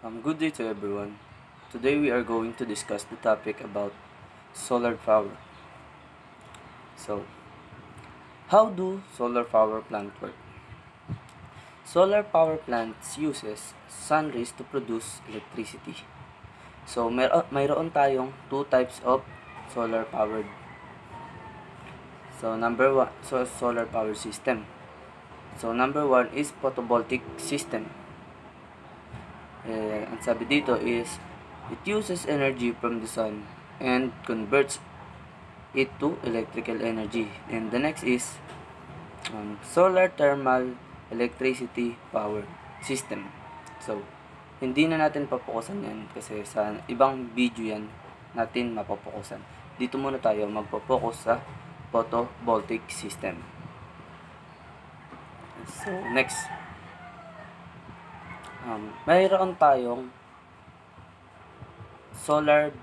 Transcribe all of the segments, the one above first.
Good day to everyone. Today we are going to discuss the topic about solar power. So, how do solar power plant work? Solar power plants uses sun rays to produce electricity. So, mayroon tayong two types of solar powered. So, number one, solar power system. So, number one is photovoltaic system. Ang sabi dito is, it uses energy from the sun and converts it to electrical energy. And the next is solar thermal electricity power system. So, hindi na natin papokusan yan kasi sa ibang video yan natin mapapokusan. Dito muna tayo magpo-focus sa photovoltaic system. So, next. Mayroon tayong solar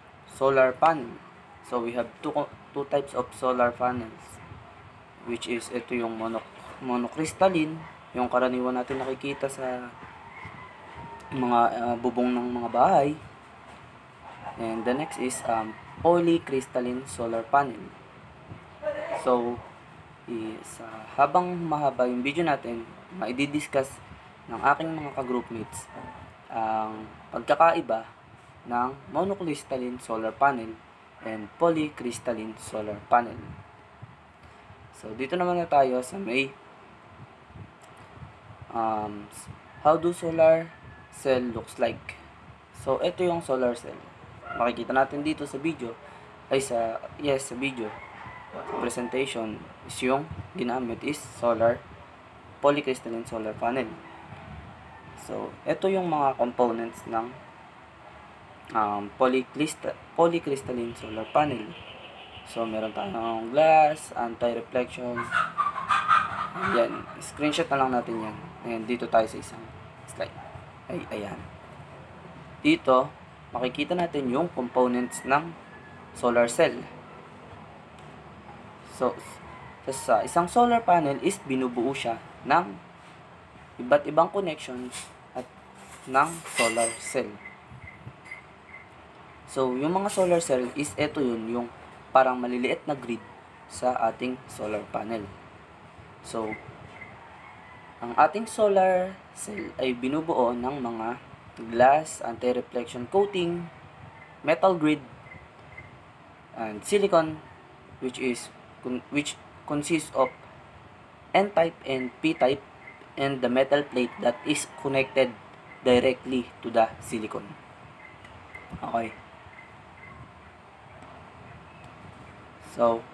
panel. So we have two types of solar panels, which is ito yung monocrystalline, yung karaniwan natin nakikita sa mga bubong ng mga bahay. And the next is polycrystalline solar panel. So habang mahaba yung video natin, maidi-discuss ng aking mga ka-groupmates ang pagkakaiba ng monocrystalline solar panel and polycrystalline solar panel. So, dito naman na tayo sa may how do solar cell looks like. So, ito yung solar cell. Makikita natin dito sa video, sa video. Sa presentation is yung ginamit is polycrystalline solar panel. So, ito yung mga components ng polycrystalline solar panel. So, meron tayong glass, anti-reflection. Ayan, screenshot na lang natin yan. Ayan, dito tayo sa isang slide. Ayan. Dito, makikita natin yung components ng solar cell. So, sa isang solar panel is binubuo siya ng iba't ibang connections at ng solar cell. So, yung mga solar cell is ito yung parang maliliit na grid sa ating solar panel. So, ang ating solar cell ay binubuo ng mga glass, anti-reflection coating, metal grid, and silicon, which consists of N-type and P-type, and the metal plate that is connected directly to the silicon. Okay. So,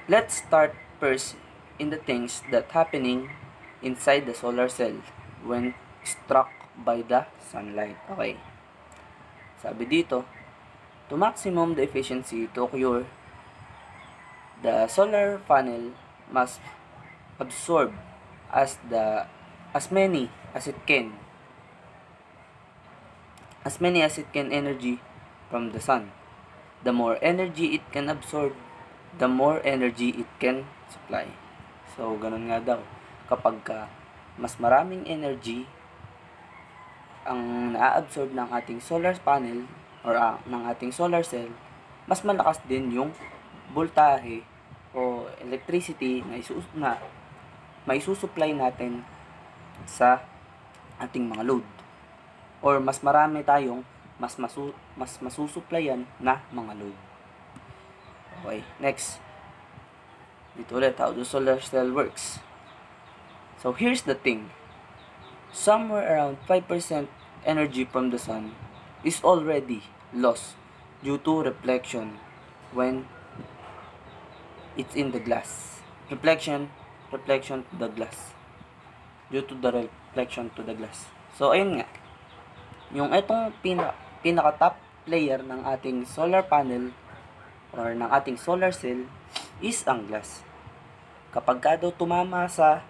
let's start first in the things that happening inside the solar cell when struck by the sunlight. Okay. Sabi dito, to maximum the efficiency to occur, the solar panel must absorb as many as it can energy from the sun. The more energy it can absorb, the more energy it can supply. So, ganun nga daw. Kapag mas maraming energy ang na-absorb ng ating solar panel or ng ating solar cell, mas malakas din yung voltahe o electricity na may susupply natin sa ating mga load, or mas marami tayong mas masusupplyan na mga load. Okay, next. Dito ulit, how the solar cell works. So, here's the thing. Somewhere around 5% energy from the sun is already lost due to reflection when it's in the glass. Reflection to the glass. Due to the reflection to the glass. So, ayun nga. Yung itong pinaka-top layer ng ating solar panel or ng ating solar cell is ang glass. Kapag daw tumama sa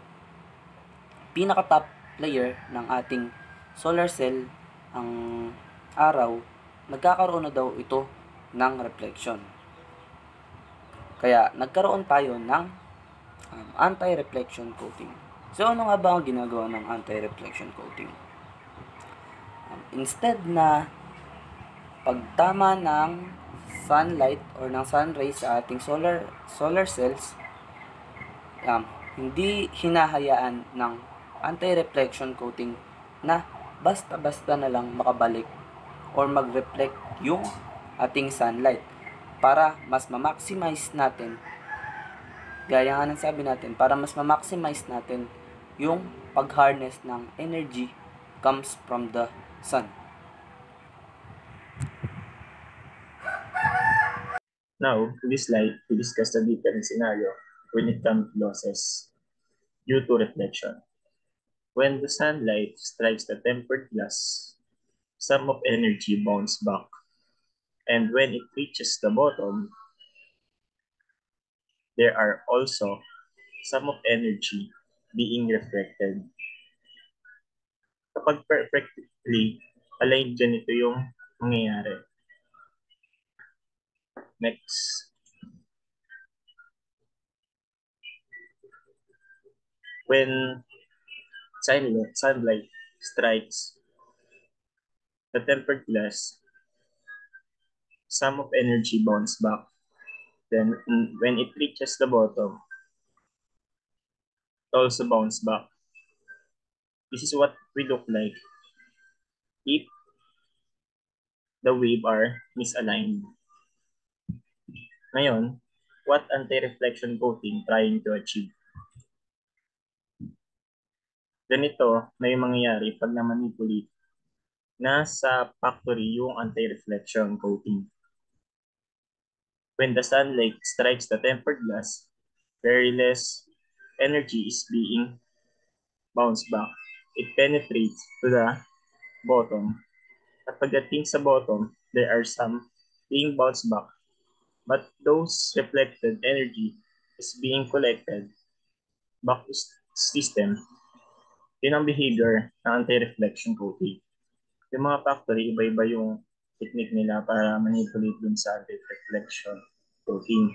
pinaka-top layer ng ating solar cell ang araw, nagkakaroon na daw ito ng reflection. Kaya, nagkaroon tayo ng anti-reflection coating. So, ano nga ba ang ginagawa ng anti-reflection coating? Instead na pagtama ng sunlight or ng sun rays sa ating solar cells, hindi hinahayaan ng anti-reflection coating na basta-basta na lang makabalik or mag-reflect yung ating sunlight para mas ma-maximize natin, gaya nga ng sabi natin, para mas ma-maximize natin yung pag-harness ng energy comes from the sun. Now, in this slide, we discuss the different scenario when it comes to losses due to reflection. When the sunlight strikes the tempered glass, some of energy bounces back, and when it reaches the bottom, there are also some of energy being reflected. Kapag perfectly aligned dyan, ito yung mangyayari. Next. When sunlight strikes the tempered glass, some of energy bounces back. Then when it reaches the bottom, it also bounces back. This is what we look like if the wave are misaligned. Ngayon, what anti-reflection coating trying to achieve? Ganito na yung mangyayari pag na-manipulate nasa factory yung anti-reflection coating. When the sunlight strikes the tempered glass, very less energy is being bounced back. It penetrates to the bottom. At pagdating sa bottom, there are some being bounced back. But those reflected energy is being collected back to system. Yun ang behavior ng anti-reflection coating. Yung mga factory, iba-iba yung technique nila para manipulate dun sa anti-reflection coating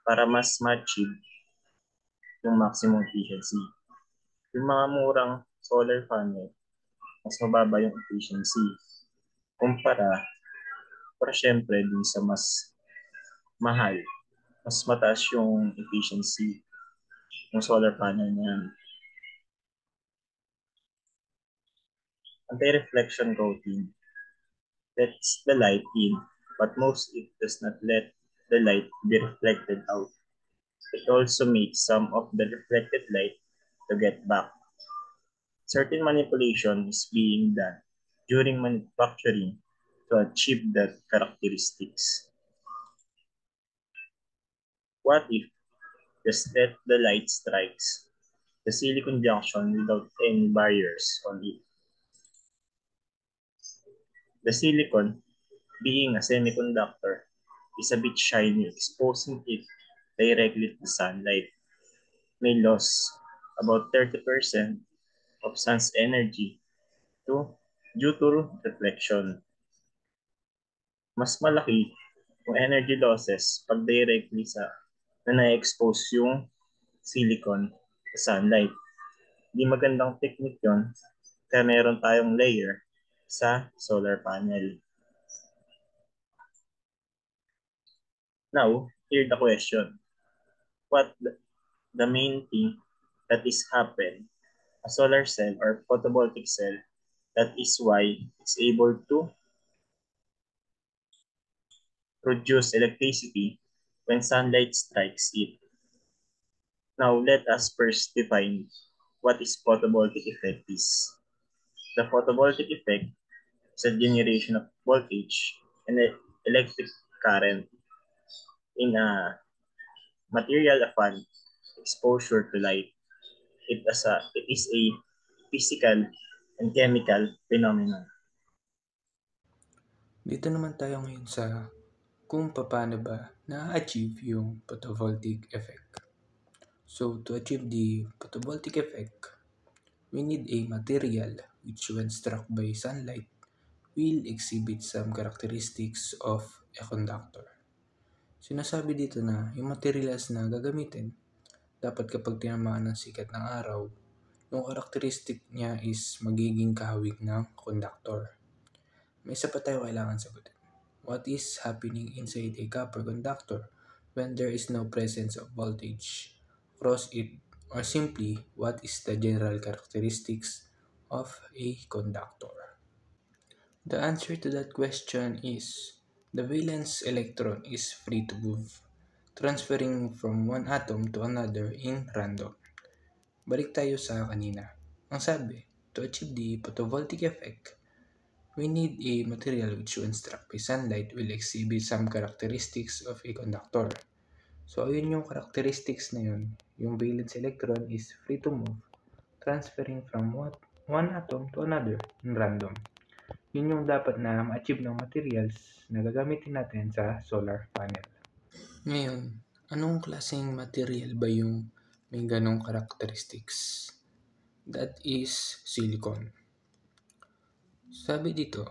para mas ma-achieve yung maximum efficiency. Yung mga murang solar panel, mas mababa yung efficiency kumpara syempre dun sa mas mahal, mas mataas yung efficiency ng solar panel na yan. Anti-reflection coating lets the light in, but most it does not let the light be reflected out. It also makes some of the reflected light to get back. Certain manipulation is being done during manufacturing to achieve that characteristics. What if just let the light strikes the silicon junction without any barriers on it? The silicon, being a semiconductor, is a bit shiny, exposing it directly to the sunlight. May lose about 30% of sun's energy due to reflection. Mas malaki yung energy losses pag directly na na-expose yung silicon sa sunlight. Di magandang technique yon kaya meron tayong layer sa solar panel. Now, here's the question. What the main thing that is happen a solar cell or photovoltaic cell, that is why it's able to produce electricity when sunlight strikes it. Now, let us first define what is photovoltaic effect is. The photovoltaic effect is a generation of voltage and electric current in a material upon exposure to light. It is a physical and chemical phenomenon. Dito naman tayo ngayon sa kung paano ba na-achieve yung photovoltaic effect. So, to achieve the photovoltaic effect, we need a material which when struck by sunlight will exhibit some characteristics of a conductor. Sinasabi dito na yung materials na gagamitin, dapat kapag tinamaan ng sikat ng araw, yung characteristic niya is magiging kahawig ng conductor. may isa pa tayo kailangan sagutin. What is happening inside a copper conductor when there is no presence of voltage across it, or simply, what is the general characteristics of a conductor? The answer to that question is the valence electron is free to move, transferring from one atom to another in random. Balik tayo sa kanina. Ang sabi, to achieve the photovoltaic effect, we need a material which when struck by sunlight will exhibit some characteristics of a conductor. So, ayun yung characteristics na yun. Yung valence electron is free to move, transferring from one atom to another in random. Yun yung dapat na ma-achieve ng materials na gagamitin natin sa solar panel. Ngayon, anong klaseng material ba yung may ganong characteristics? That is silicon. Sabi dito,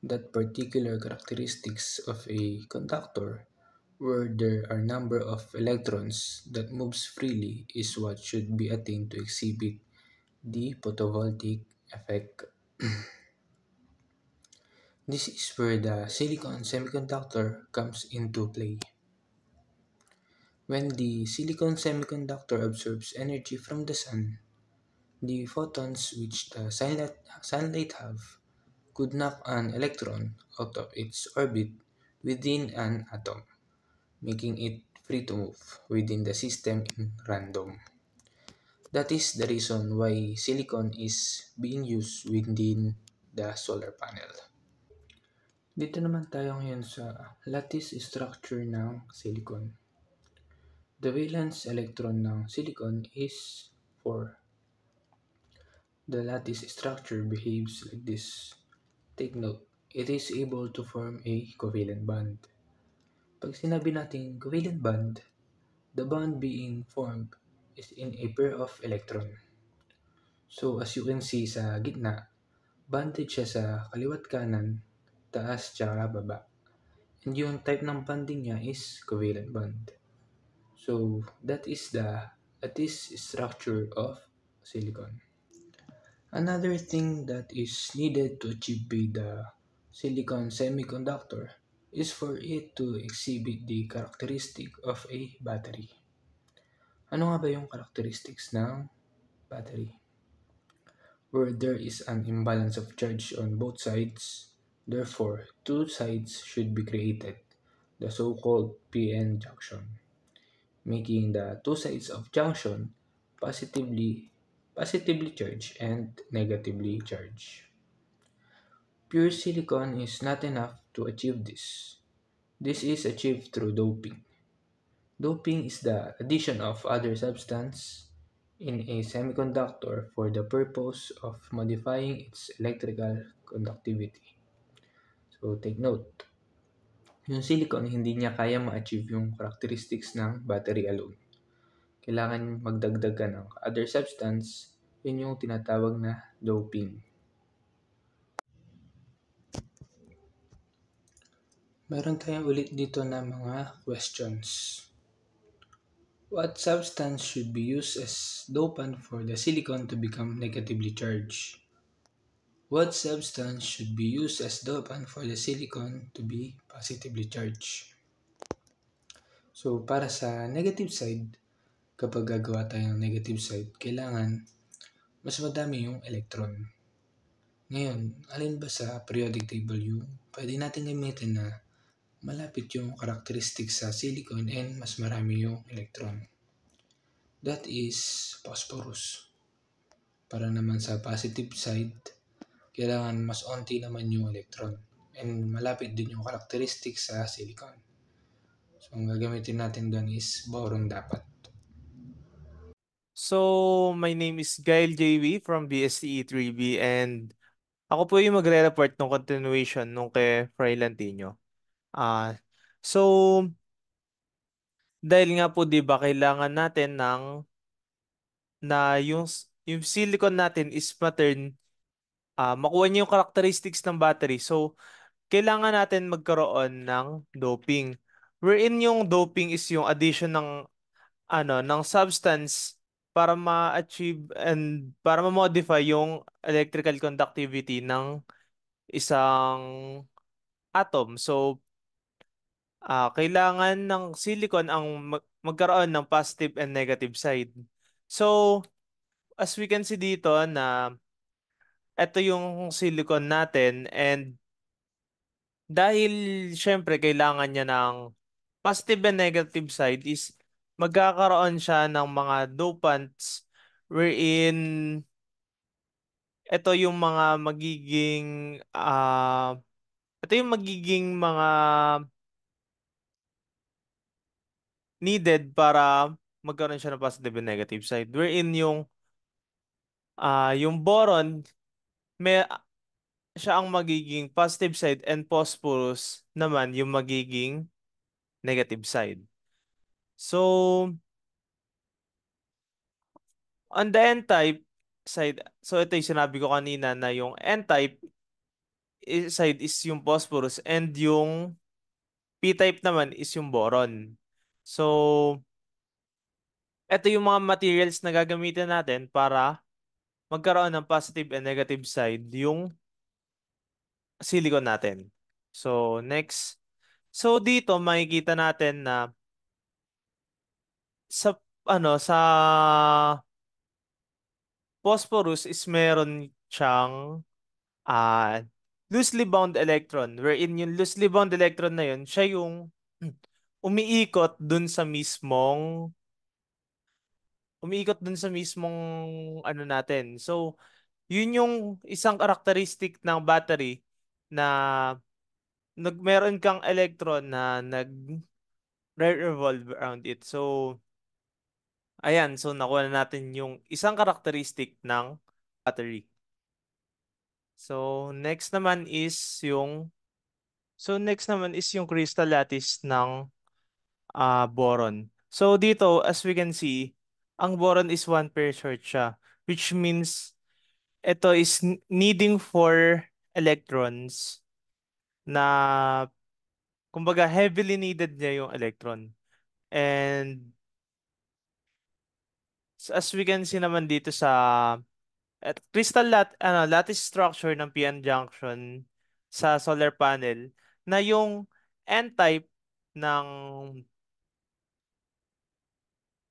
that particular characteristics of a conductor where there are number of electrons that moves freely is what should be attained to exhibit the photovoltaic effect. This is where the silicon semiconductor comes into play. When the silicon semiconductor absorbs energy from the sun, the photons which the sunlight have could knock an electron out of its orbit within an atom, making it free to move within the system in random. That is the reason why silicon is being used within the solar panel. Dito naman tayo ngayon sa lattice structure ng silicon. The valence electron ng silicon is 4. The lattice structure behaves like this. Take note, it is able to form a covalent bond. Pag sinabi natin covalent bond, the bond being formed is in a pair of electron. So as you can see sa gitna, bonded siya sa kaliwat kanan, taas tsaka baba. And yung type ng bonding niya is covalent bond. So that is the lattice structure of silicon. Another thing that is needed to achieve by the silicon semiconductor is for it to exhibit the characteristic of a battery. Ano nga ba yung characteristics ng battery? Where there is an imbalance of charge on both sides, therefore, two sides should be created, the so-called PN junction, making the two sides of junction positively charged and negatively charged. Pure silicon is not enough to achieve this. This is achieved through doping. Doping is the addition of other substance in a semiconductor for the purpose of modifying its electrical conductivity. So take note, yung silicon hindi niya kaya ma-achieve yung characteristics ng battery alone. Kailangan magdagdag ka ng other substance, yun yung tinatawag na doping. Meron tayong ulit dito na mga questions. What substance should be used as dopant for the silicon to become negatively charged? What substance should be used as dopant for the silicon to be positively charged? So, para sa negative side, kapag gagawa tayo ng negative side, kailangan mas madami yung electron. Ngayon, alin ba sa periodic table yung pwede natin gamitin na malapit yung characteristics sa silicon and mas marami yung electron? That is phosphorus. Para naman sa positive side, kailangan mas onti naman yung electron and malapit din yung characteristics sa silicon. So, ang gagamitin natin doon is boron dapat. So, my name is Gail JV from BSTE 3B and ako po yung magre-report ng continuation nung kay Fray Lantino. So, dahil nga po 'di ba kailangan natin na yung silicon natin is makuha niya yung characteristics ng battery. So, kailangan natin magkaroon ng doping. Wherein yung doping is yung addition ng substance para ma-achieve and para ma-modify yung electrical conductivity ng isang atom. So, kailangan ng silicon ang magkaroon ng positive and negative side. So, as we can see dito na ito yung silicon natin, and dahil syempre kailangan niya ng positive and negative side, is magkakaroon siya ng mga dopants wherein ito yung mga magiging ito yung magiging mga needed para magkaroon siya ng positive and negative side. Wherein yung boron, may siya ang magiging positive side, and phosphorus naman yung magiging negative side. So, on the n-type side, so ito yung sinabi ko kanina na yung n-type side is yung phosphorus, and yung p-type naman is yung boron. So, ito yung mga materials na gagamitin natin para magkaroon ng positive and negative side yung silicon natin. So, next. So, dito makikita natin na sa phosphorus is meron siyang ah loosely bound electron, wherein yung loosely bound electron na yun, siya yung umiikot dun sa mismong ano natin. So, yun yung isang karakteristik ng battery na meron kang electron na revolve around it. So, ayan. So, nakuha na natin yung isang karakteristik ng battery. So, next naman is yung crystal lattice ng boron. So, dito, as we can see, ang boron is one pair short siya, which means ito is needing 4 electrons na kumbaga heavily needed niya yung electron. And as we can see naman dito sa lattice structure ng PN junction sa solar panel, na yung n-type ng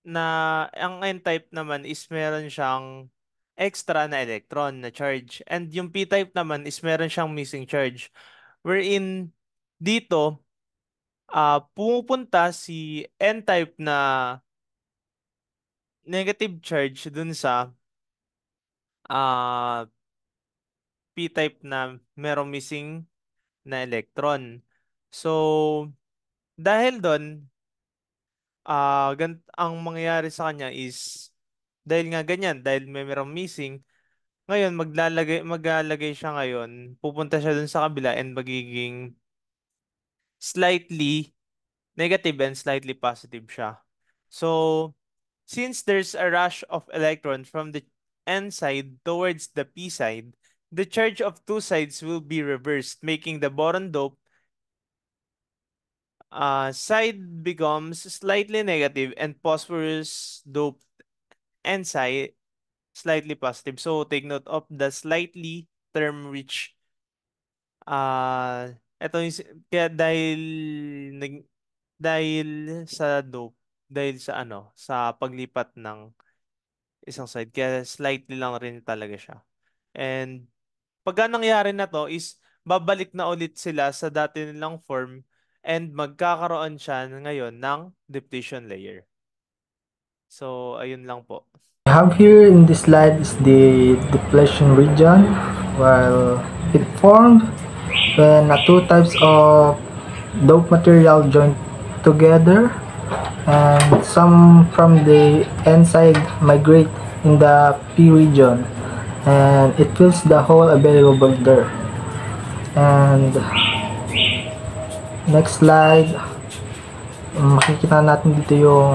ang n-type naman is meron siyang extra na electron na charge, and yung p-type naman is meron siyang missing charge, wherein dito pumupunta si n-type na negative charge dun sa ah p-type na merong missing na electron. So, dahil doon, ang mangyayari sa kanya is, dahil nga ganyan, dahil may merong missing, ngayon maglalagay siya ngayon, pupunta siya dun sa kabila, and magiging slightly negative and slightly positive siya. So, since there's a rush of electrons from the n side towards the p side, the charge of two sides will be reversed, making the boron dope side becomes slightly negative, and phosphorus dope n side slightly positive. So take note of the slightly term, which ito yung, kaya dahil sa dope, dahil sa sa paglipat ng isang side, kaya slightly lang rin talaga siya. And pagka nangyari na to is babalik na ulit sila sa dati nilang form, and magkakaroon siya ngayon ng depletion layer. So, ayun lang po. I have here in this slide is the depletion region, while it formed when two types of dope material join together, and some from the N side migrate in the P region, and it fills the hole available there. And next slide, makikita natin dito yung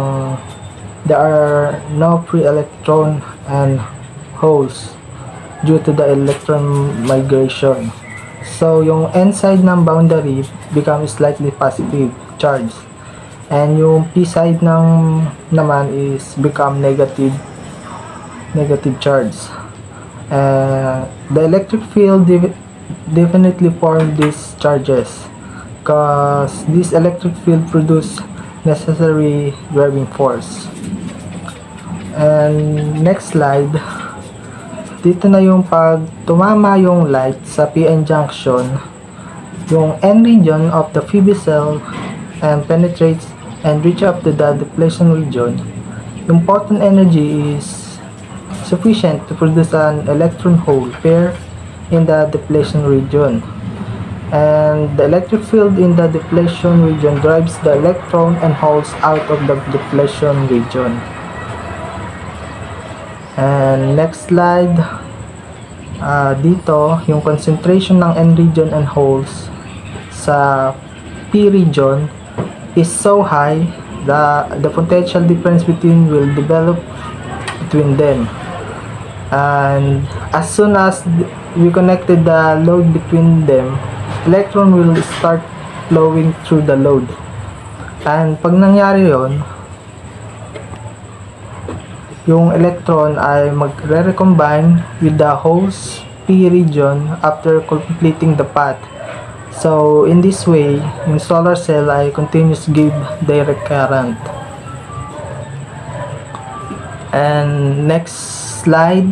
there are no free electron and holes due to the electron migration. So yung N side ng boundary becomes slightly positive charge, and yung P side naman is become negative charge. The electric field definitely form these charges because this electric field produce necessary driving force. And next slide, dito na yung pag tumama yung light sa PN junction, yung N region of the Phoebe cell and penetrates and reach up to the depletion region, yung photon energy is sufficient to produce an electron hole pair in the depletion region. And the electric field in the depletion region drives the electron and holes out of the depletion region. And next slide, dito yung concentration ng N region and holes sa P region is so high that the potential difference between will develop between them. And as soon as we connected the load between them, electron will start flowing through the load. And pag nangyari yon, yung electron ay magre-recombine with the holes P region after completing the path. So in this way, yung solar cell ay continuous give direct current. And next slide,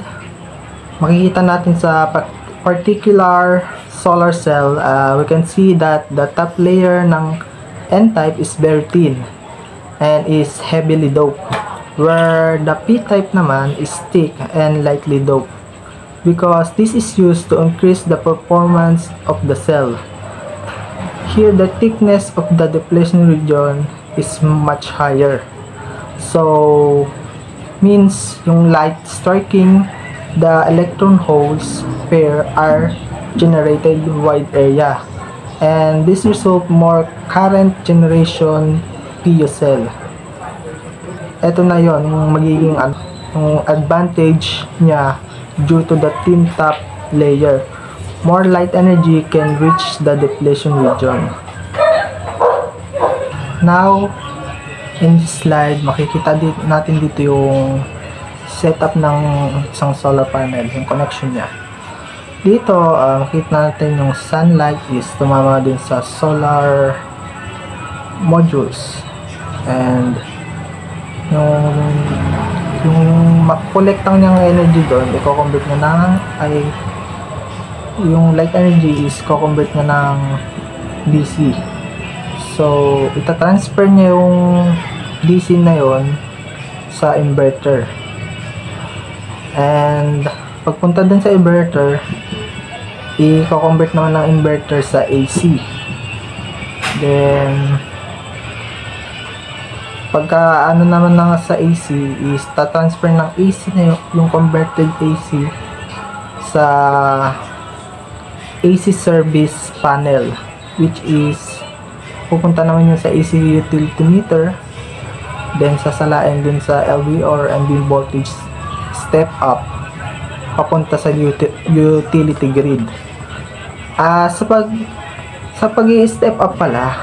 makikita natin sa particular solar cell, we can see that the top layer ng N-type is very thin and is heavily doped, where the P-type naman is thick and lightly doped, because this is used to increase the performance of the cell. Here, the thickness of the depletion region is much higher, so means yung light striking the electron holes pair are generated wide area, and this result more current generation PU cell. Ito na yon yung magiging yung advantage niya due to the thin top layer. More light energy can reach the depletion region. Now, in this slide, makikita natin dito yung setup ng isang solar panel, yung connection niya. Dito, makikita natin yung sunlight is tumama din sa solar modules, and yung collect lang niyang energy doon, i-convert niya ng yung light energy is i-convert niya ng DC. So, ita-transfer niya yung DC na yon sa inverter. And pagpunta dun sa inverter, i-convert naman ng inverter sa AC. Then pagka ano naman na sa AC is ta-transfer ng AC na yung converted AC sa AC service panel, which is pupunta naman yun sa AC utility meter, then sasalain dun sa LVR and beam voltage step up papunta sa utility grid. Sa pag-i-step up pala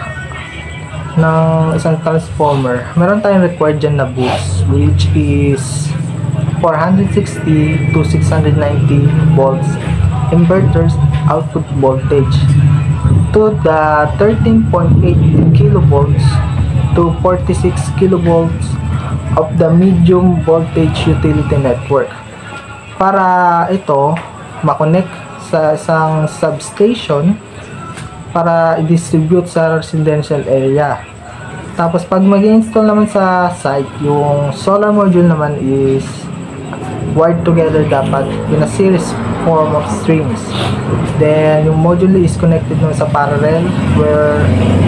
ng isang transformer, meron tayong required dyan na boost, which is 460 to 690 volts inverters output voltage to the 13.8 kilovolts to 46 kilovolts of the medium voltage utility network, para ito makonect sa isang substation para i-distribute sa residential area. Tapos pag mag-install naman sa site, yung solar module naman is wired together dapat in a series form of strings. Then yung module is connected naman sa parallel where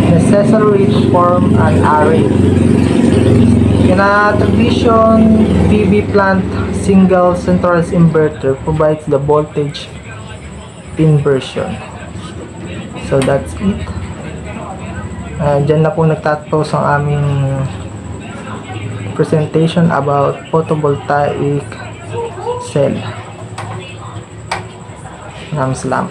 necessary to form an array. In a tradition, PV plant single centralized inverter provides the voltage inversion. So that's it. Dyan na po nagtatapos ang aming presentation about photovoltaic cell. Salamat.